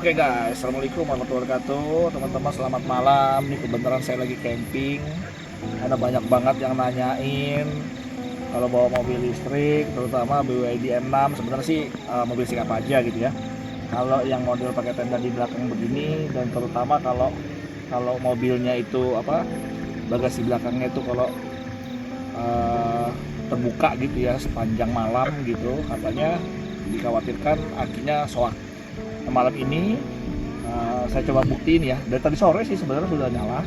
Oke guys, assalamualaikum warahmatullahi wabarakatuh. Teman-teman selamat malam. Ini kebenaran saya lagi camping. Ada banyak banget yang nanyain kalau bawa mobil listrik, terutama BYD M6. Sebenarnya sih mobil listrik apa aja gitu ya. Kalau yang model pakai tenda di belakang begini, dan terutama kalau mobilnya itu bagasi belakangnya itu kalau terbuka gitu ya sepanjang malam gitu, katanya dikhawatirkan akinya soak. Nah, malam ini saya coba buktiin ya. Dari tadi sore sih sebenarnya sudah nyala,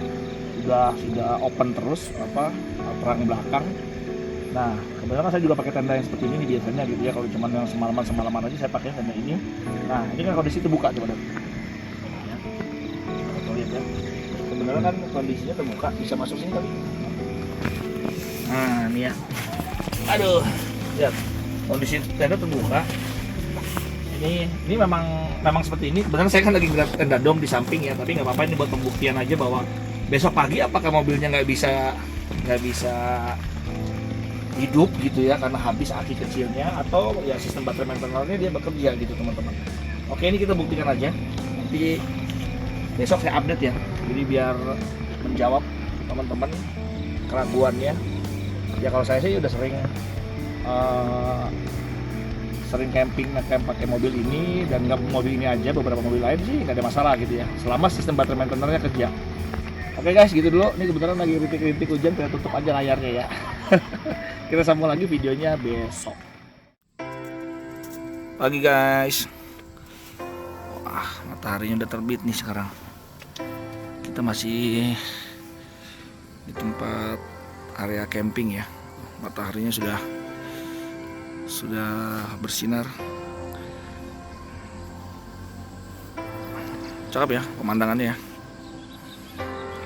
sudah open terus perang belakang. Nah kebetulan saya juga pakai tenda yang seperti ini biasanya gitu ya. Kalau cuma yang semalaman aja saya pakai tenda ini. Nah ini kan kondisi terbuka coba lihat. Lihat ya. Sebenarnya kan kondisinya terbuka, bisa masuk sini tadi. Nah ini ya. Aduh, lihat kondisi tenda terbuka. Ini memang seperti ini. Sebenarnya saya kan lagi ngeliat tenda dom di samping ya, tapi nggak apa-apa, ini buat pembuktian aja bahwa besok pagi apakah mobilnya nggak bisa hidup gitu ya karena habis aki kecilnya, atau ya sistem baterai maintenance-nya dia bekerja gitu teman-teman. Oke, ini kita buktikan aja. Nanti besok saya update ya. Jadi biar menjawab teman-teman keraguannya. Ya kalau saya sih udah sering camping ngecamp pakai mobil ini, dan nggak mobil ini aja, beberapa mobil lain sih nggak ada masalah gitu ya, selama sistem baterai maintenance-nya kerja. Oke guys, gitu dulu. Ini kebetulan lagi rintik-rintik hujan, kita tutup aja layarnya ya. Kita sambung lagi videonya besok. Pagi guys. Wah, mataharinya udah terbit nih sekarang. Kita masih di tempat area camping ya. Mataharinya sudah bersinar. Cakep ya pemandangannya ya.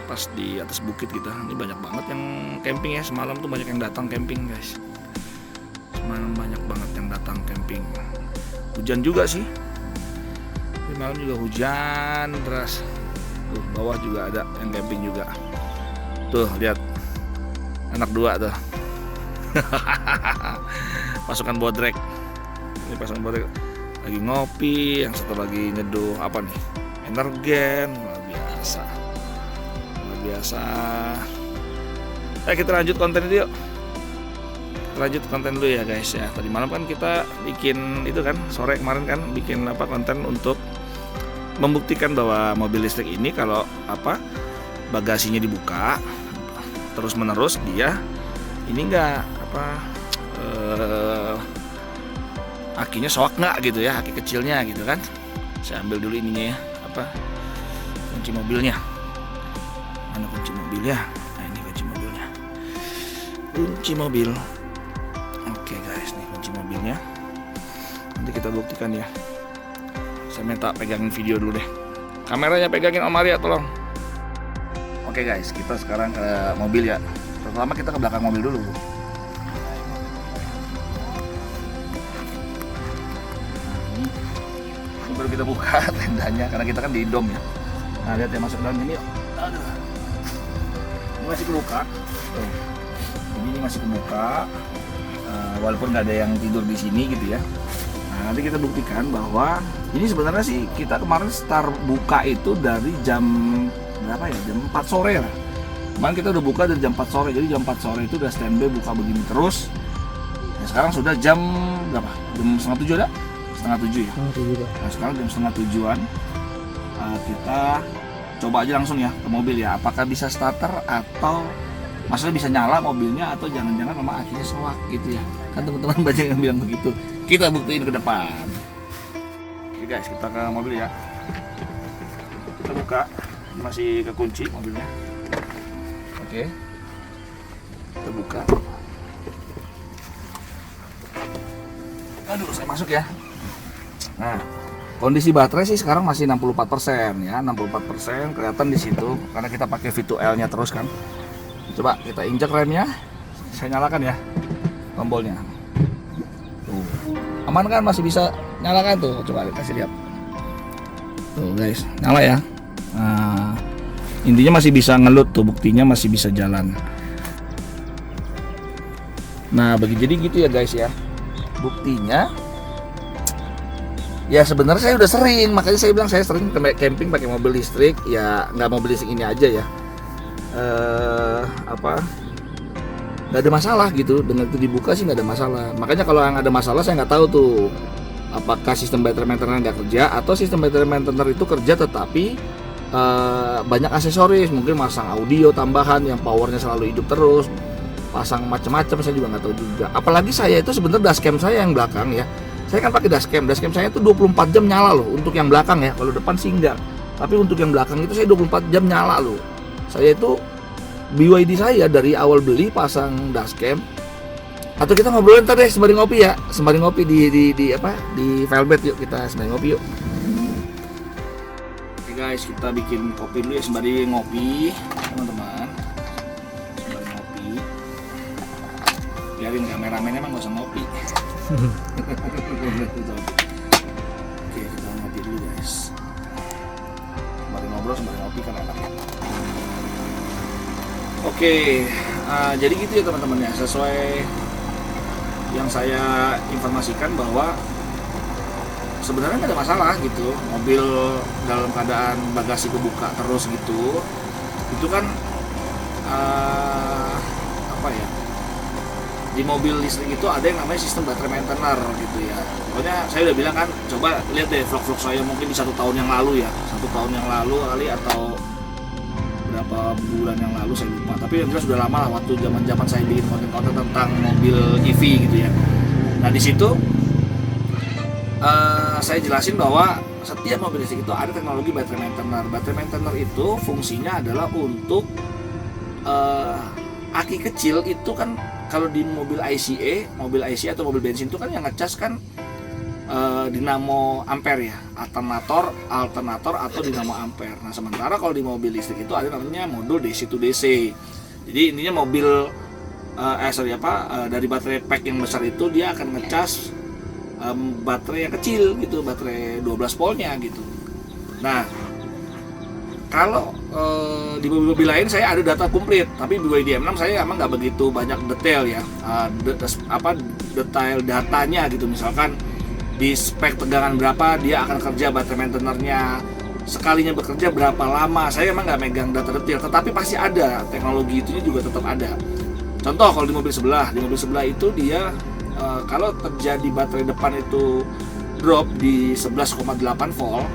Pas di atas bukit kita. Ini banyak banget yang camping ya. Semalam tuh banyak yang datang camping guys. Semalam banyak banget yang datang camping. Hujan juga sih. Di malam juga hujan deras. Tuh bawah juga ada yang camping juga. Tuh lihat. Anak dua tuh. Pasukan bodrek. Ini pasukan bodrek lagi ngopi, yang satu lagi nyeduh apa nih? Energen. Luar biasa. Kita lanjut konten dulu yuk. Lanjut konten dulu ya guys ya. Tadi malam kan kita bikin itu kan, sore kemarin kan bikin konten untuk membuktikan bahwa mobil listrik ini kalau bagasinya dibuka terus menerus, dia ini enggak akinya soak nggak gitu ya, aki kecilnya gitu kan. Saya ambil dulu ininya ya, kunci mobilnya. Mana kunci mobilnya? Nah ini kunci mobilnya. Kunci mobil. Oke guys, nih kunci mobilnya. Nanti kita buktikan ya. Saya minta pegangin video dulu deh. Kameranya pegangin Om Arya tolong. Oke guys, kita sekarang ke mobil ya. Pertama kita ke belakang mobil dulu. Baru kita buka tendanya karena kita kan di dom ya. Nah lihat ya, masuk dalam ini yuk. Aduh. Ini masih kebuka. Ini masih kebuka. Walaupun nggak ada yang tidur di sini gitu ya. Nah nanti kita buktikan bahwa ini sebenarnya sih kita kemarin start buka itu dari jam berapa ya? Jam 4 sore lah. Kemarin kita udah buka dari jam 4 sore. Jadi jam 4 sore itu udah standby buka begini terus. Nah, sekarang sudah jam berapa? Jam setengah 7 ada? Setengah 7 ya. Nah, sekarang jam setengah 7-an. Kita coba aja langsung ya ke mobil ya. Apakah bisa starter atau maksudnya bisa nyala mobilnya, atau jangan-jangan memang akhirnya soak gitu ya. Kan teman-teman banyak yang bilang begitu. Kita buktiin ke depan. Oke guys, kita ke mobil ya. Kita buka. Masih kekunci mobilnya. Oke. Kita buka. Aduh, saya masuk ya. Nah, kondisi baterai sih sekarang masih 64% ya, 64% kelihatan di situ karena kita pakai V2L-nya terus kan. Coba kita injak remnya, saya nyalakan ya tombolnya. Tuh, aman kan, masih bisa nyalakan tuh. Coba kasih lihat. Tuh guys, nyala ya. Nah, intinya masih bisa ngelut tuh, buktinya masih bisa jalan. Nah, jadi gitu ya guys ya. Buktinya Ya sebenarnya saya udah sering, makanya saya bilang saya sering camping pakai mobil listrik. Ya nggak mobil listrik ini aja ya. Nggak ada masalah gitu, dengan itu dibuka sih nggak ada masalah. Makanya kalau yang ada masalah saya nggak tahu tuh apakah sistem battery maintenance nggak kerja atau sistem battery maintenance itu kerja tetapi banyak aksesoris, mungkin masang audio tambahan yang powernya selalu hidup terus, pasang macam-macam, saya juga nggak tahu juga. Apalagi saya itu sebenarnya dashcam saya yang belakang ya, saya kan pakai dashcam saya itu 24 jam nyala loh untuk yang belakang ya, kalau depan sih enggak, tapi untuk yang belakang itu saya 24 jam nyala loh. Saya itu BYD saya dari awal beli pasang dashcam. Atau kita ngobrol ntar deh sembari ngopi ya, sembari ngopi di Velvet, yuk kita sembari ngopi yuk. Oke guys, kita bikin kopi dulu ya sembari ngopi teman-teman, sembari ngopi. Biarin kameramennya emang gak usah ngopi. Oke, kita ngopi dulu guys, sembari ngobrol sembari ngopi kan enak ya. Oke, jadi gitu ya teman-teman ya, sesuai yang saya informasikan bahwa sebenarnya nggak ada masalah gitu, mobil dalam keadaan bagasi kebuka terus gitu, itu kan di mobil listrik itu ada yang namanya sistem battery maintenance gitu ya. Pokoknya saya udah bilang kan, coba lihat deh vlog-vlog saya mungkin di 1 tahun yang lalu ya, 1 tahun yang lalu kali atau berapa bulan yang lalu saya lupa, tapi yang jelas sudah lama lah, waktu zaman saya bikin konten-konten tentang mobil EV gitu ya. Nah di situ saya jelasin bahwa setiap mobil listrik itu ada teknologi battery maintenance. Battery maintenance itu fungsinya adalah untuk aki kecil itu kan, kalau di mobil ICE atau mobil bensin itu kan yang ngecas kan dinamo ampere ya, alternator atau dinamo ampere. Nah sementara kalau di mobil listrik itu ada namanya modul DC to DC. Jadi intinya mobil dari baterai pack yang besar itu dia akan ngecas baterai yang kecil gitu, baterai 12 voltnya gitu. Nah kalau di mobil lain saya ada data komplit, tapi BYD M6 saya emang nggak begitu banyak detail ya, detail datanya gitu. Misalkan di spek tegangan berapa dia akan kerja baterai maintenance-nya, sekalinya bekerja berapa lama, saya emang nggak megang data detail, tetapi pasti ada, teknologi itu juga tetap ada. Contoh kalau di mobil sebelah itu dia kalau terjadi baterai depan itu drop di 11,8 volt,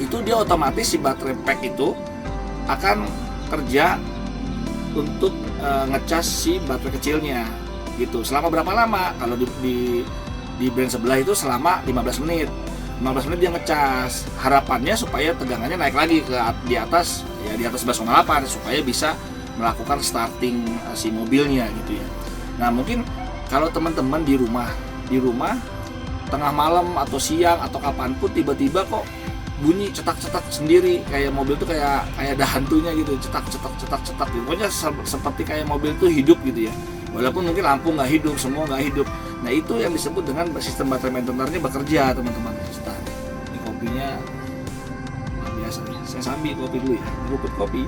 itu dia otomatis si baterai pack itu akan kerja untuk ngecas si baterai kecilnya gitu. Selama berapa lama? Kalau di brand sebelah itu selama 15 menit dia ngecas. Harapannya supaya tegangannya naik lagi di atas 11,8 supaya bisa melakukan starting si mobilnya gitu ya. Nah mungkin kalau teman-teman di rumah tengah malam atau siang atau kapanpun tiba-tiba kok bunyi cetak-cetak sendiri, kayak mobil tuh kayak ada hantunya gitu, cetak gitu. Pokoknya seperti kayak mobil tuh hidup gitu ya, walaupun mungkin lampu nggak hidup, semua nggak hidup. Nah itu yang disebut dengan sistem baterai maintenance-nya bekerja teman-teman. Ini kopinya biasa nih, saya sambil kopi dulu ya, ngeruput kopi.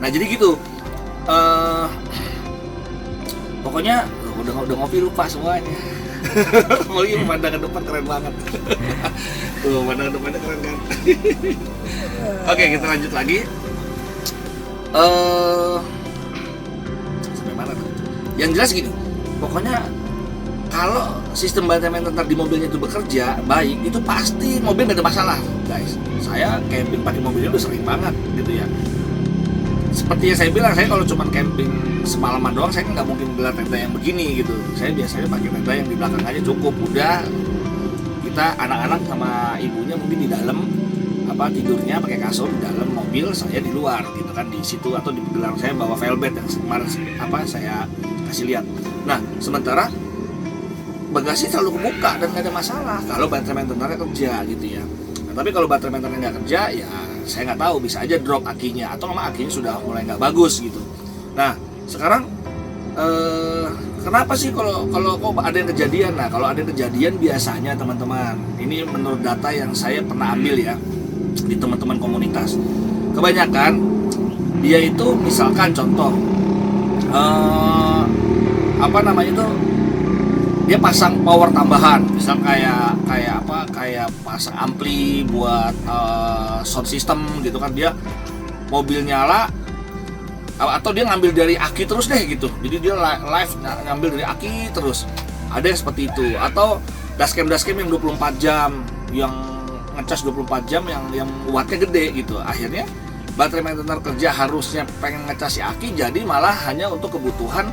Nah jadi gitu, pokoknya udah ngopi lupa semuanya. Apalagi pemandangan depan keren banget. Tuh pemandangan depannya keren kan. Oke, kita lanjut lagi. Sampai mana tuh? Yang jelas gini, pokoknya kalau sistem baterai maintenance di mobilnya itu bekerja baik, itu pasti mobil nggak ada masalah, guys. Saya camping pakai mobilnya udah sering banget gitu ya. Seperti yang saya bilang, saya kalau cuma camping semalaman doang, saya nggak mungkin gelar tenda yang begini gitu. Saya biasanya pakai tenda yang di belakang aja cukup. Udah kita anak-anak sama ibunya mungkin di dalam tidurnya pakai kasur di dalam mobil, saya di luar gitu kan, di situ atau di belakang saya bawa velvet yang kemarin saya kasih lihat. Nah sementara bagasi selalu kebuka dan nggak ada masalah kalau baterai maintenance kerja gitu ya. Nah, tapi kalau baterai maintenance nggak kerja ya saya nggak tahu, bisa aja drop akinya atau memang akinya sudah mulai nggak bagus gitu. Nah sekarang kenapa sih kalau kok ada yang kejadian? Nah kalau ada yang kejadian biasanya teman-teman, ini menurut data yang saya pernah ambil ya di teman-teman komunitas, kebanyakan dia itu misalkan contoh dia pasang power tambahan, misal kayak pasang ampli buat sound system gitu kan, dia mobil nyala atau dia ngambil dari aki terus deh gitu, jadi dia live ngambil dari aki terus, ada yang seperti itu. Atau dashcam yang 24 jam, yang ngecas 24 jam, yang wattnya gede gitu, akhirnya baterai maintainer kerja harusnya pengen ngecas si aki, jadi malah hanya untuk kebutuhan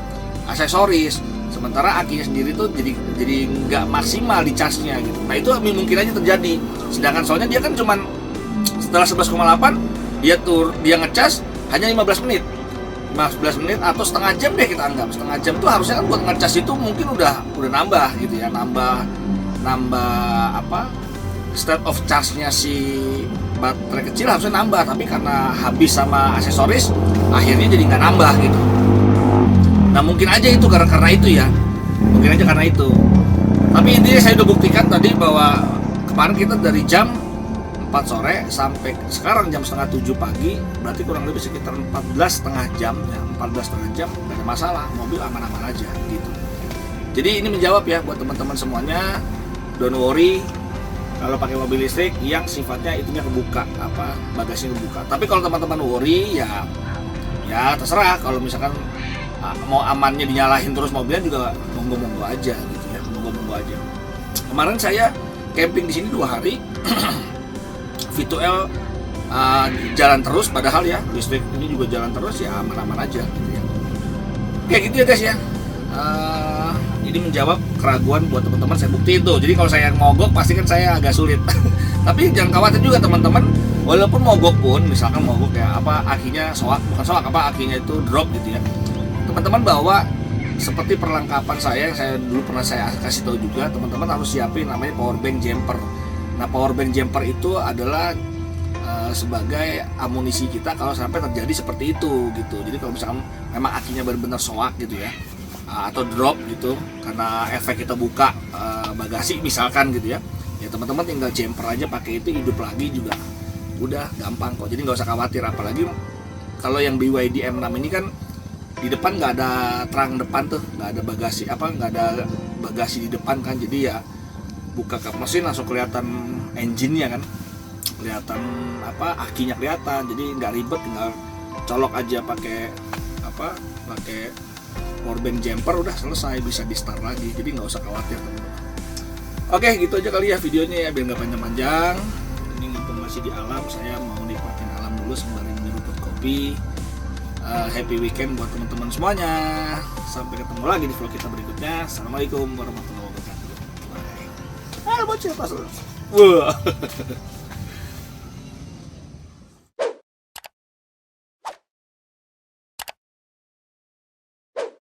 aksesoris, sementara akinya sendiri tuh jadi nggak maksimal di casnya gitu. Nah itu mungkin aja terjadi, sedangkan soalnya dia kan cuman setelah 11,8 dia ngecas hanya 15 menit atau setengah jam deh, kita anggap setengah jam tuh harusnya kan buat ngecas itu mungkin udah nambah gitu ya, nambah state of charge-nya si baterai kecil harusnya nambah, tapi karena habis sama aksesoris akhirnya jadi nggak nambah gitu. Nah mungkin aja itu karena itu ya, mungkin aja karena itu. Tapi intinya saya udah buktikan tadi bahwa kemarin kita dari jam 4 sore sampai sekarang jam setengah 7 pagi, berarti kurang lebih sekitar 14,5 jam ya, 14,5 jam gak ada masalah, mobil aman-aman aja gitu. Jadi ini menjawab ya buat teman-teman semuanya, don't worry kalau pakai mobil listrik yang sifatnya itunya kebuka, bagasinya kebuka. Tapi kalau teman-teman worry ya terserah, kalau misalkan mau amannya dinyalahin terus mobilnya juga monggo-monggo aja gitu ya, monggo-monggo aja. Kemarin saya camping di sini 2 hari V2L jalan terus, padahal ya listrik ini juga jalan terus, ya aman-aman aja gitu ya. Kayak gitu ya guys ya. Ini menjawab keraguan buat teman-teman, saya buktiin tuh. Jadi kalau saya mogok pasti kan saya agak sulit. Tapi jangan khawatir juga teman-teman, walaupun mogok pun, misalkan mogok ya akinya akinya itu drop gitu ya, teman-teman bawa seperti perlengkapan saya yang dulu pernah saya kasih tahu juga, teman-teman harus siapin namanya power bank jumper. Nah power bank jumper itu adalah sebagai amunisi kita kalau sampai terjadi seperti itu gitu. Jadi kalau misalkan memang akinya benar-benar soak gitu ya, atau drop gitu karena efek kita buka bagasi misalkan gitu ya, ya teman-teman tinggal jumper aja, pakai itu hidup lagi juga udah gampang kok. Jadi nggak usah khawatir, apalagi kalau yang BYD M6 ini kan di depan nggak ada terang depan tuh, nggak ada bagasi di depan kan, jadi ya buka kap mesin langsung kelihatan engine-nya kan, kelihatan akinya kelihatan, jadi nggak ribet, tinggal colok aja pakai powerbank jumper, udah selesai, bisa di start lagi, jadi nggak usah khawatir teman-teman. Oke gitu aja kali ya videonya ya, biar nggak panjang-panjang. Ini informasi di alam, saya mau nikmatin alam dulu sembari menyeruput kopi. Happy weekend buat teman-teman semuanya, sampai ketemu lagi di vlog kita berikutnya. Assalamualaikum warahmatullahi wabarakatuh. Bye. Bocil pas. Wah.